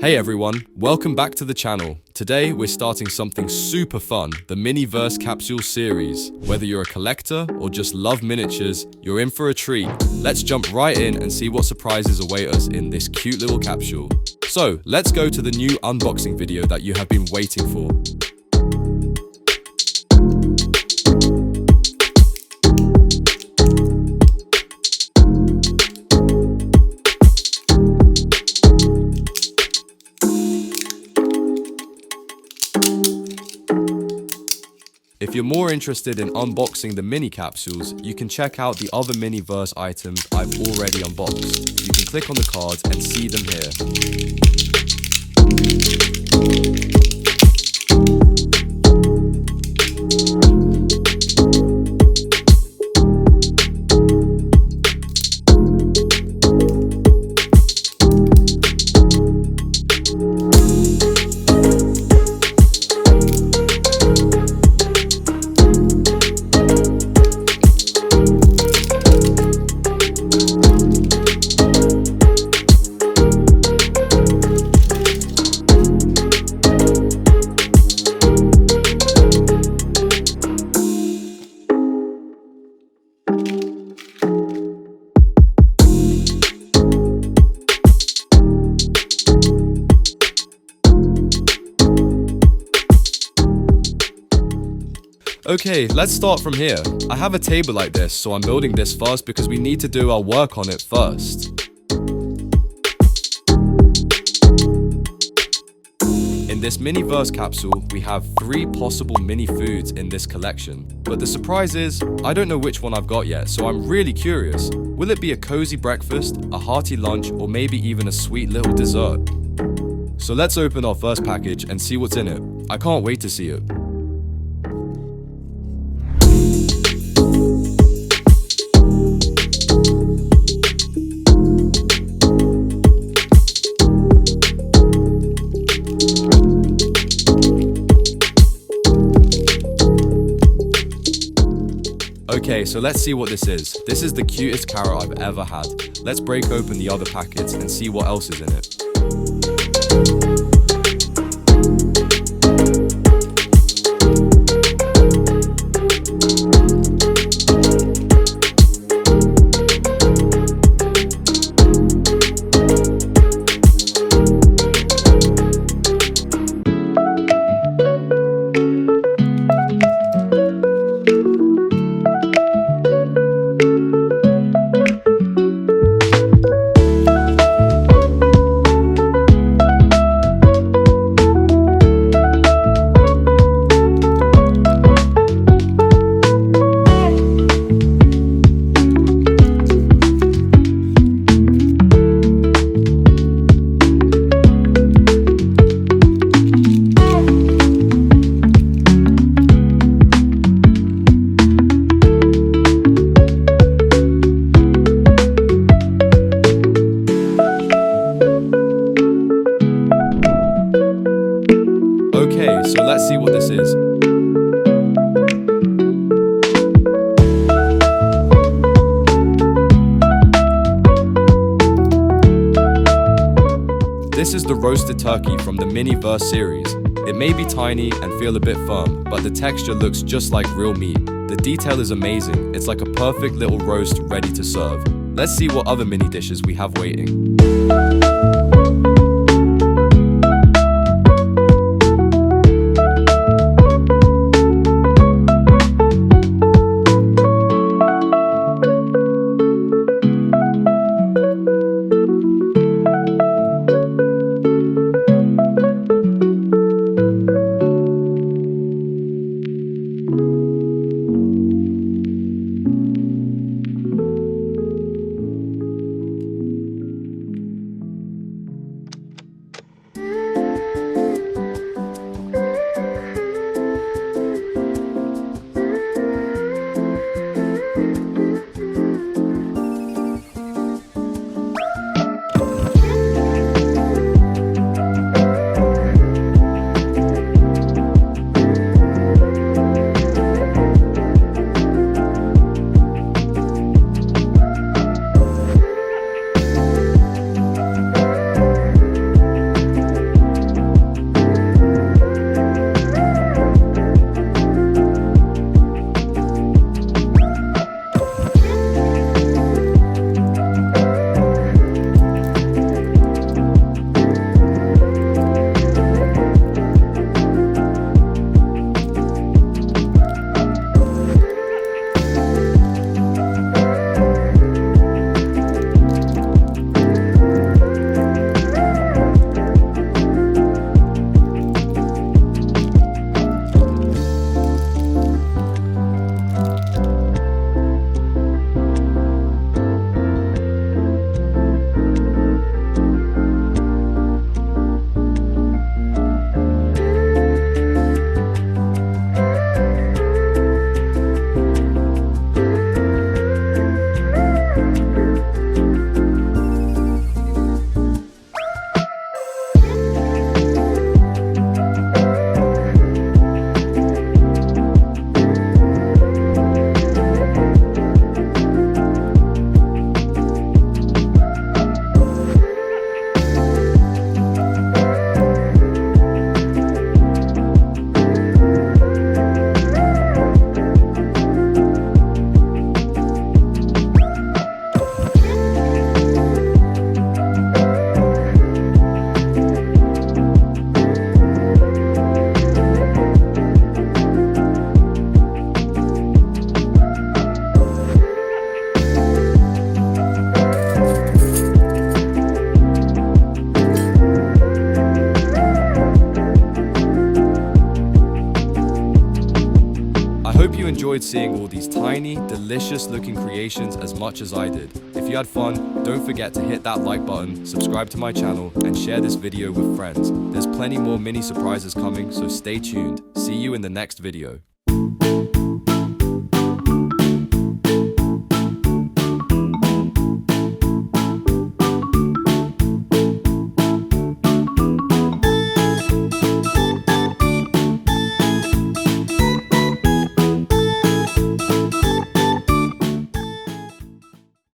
Hey everyone, welcome back to the channel. Today we're starting something super fun, the Miniverse Capsule series. Whether you're a collector or just love miniatures, you're in for a treat. Let's jump right in and see what surprises await us in this cute little capsule. So, let's go to the new unboxing video that you have been waiting for. If you're more interested in unboxing the mini capsules, you can check out the other Miniverse items I've already unboxed. You can click on the cards and see them here. Okay, let's start from here. I have a table like this, so I'm building this first because we need to do our work on it first. In this Miniverse capsule, we have 3 possible mini foods in this collection. But the surprise is, I don't know which one I've got yet, so I'm really curious. Will it be a cozy breakfast, a hearty lunch, or maybe even a sweet little dessert? So let's open our first package and see what's in it. I can't wait to see it. Okay, so let's see what this is. This is the cutest carrot I've ever had. Let's break open the other packets and see what else is in it. Okay, so let's see what this is. This is the roasted turkey from the Miniverse series. It may be tiny and feel a bit firm, but the texture looks just like real meat. The detail is amazing. It's like a perfect little roast ready to serve. Let's see what other mini dishes we have waiting. enjoyed seeing all these tiny, delicious looking creations as much as I did. If you had fun, don't forget to hit that like button, subscribe to my channel, and share this video with friends. There's plenty more mini surprises coming, so stay tuned. See you in the next video.